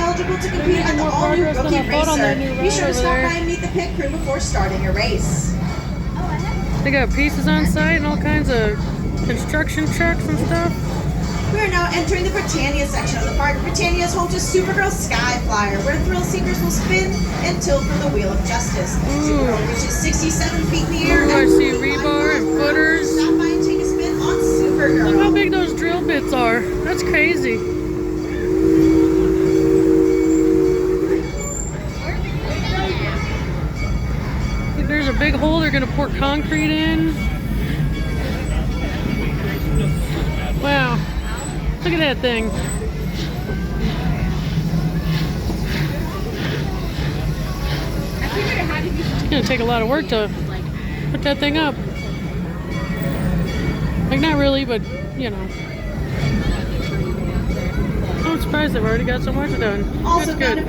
eligible to compete at the all-new Rookie Racer. Be sure to stop by and meet the pit crew before starting your race. They got pieces on site and all kinds of construction trucks and stuff. We are now entering the Britannia section of the park. Britannia is home to Supergirl Sky Flyer, where thrill seekers will spin and tilt from the Wheel of Justice. Supergirl reaches 67 feet in the air. I see rebar and footers. Stop by and take a spin on Supergirl. Look how big those drill bits are. That's crazy. Look, there's a big hole they're going to pour concrete in. Wow. Look at that thing. It's gonna take a lot of work to put that thing up. Like, not really, but you know. I'm surprised they've already got so much done. That's good.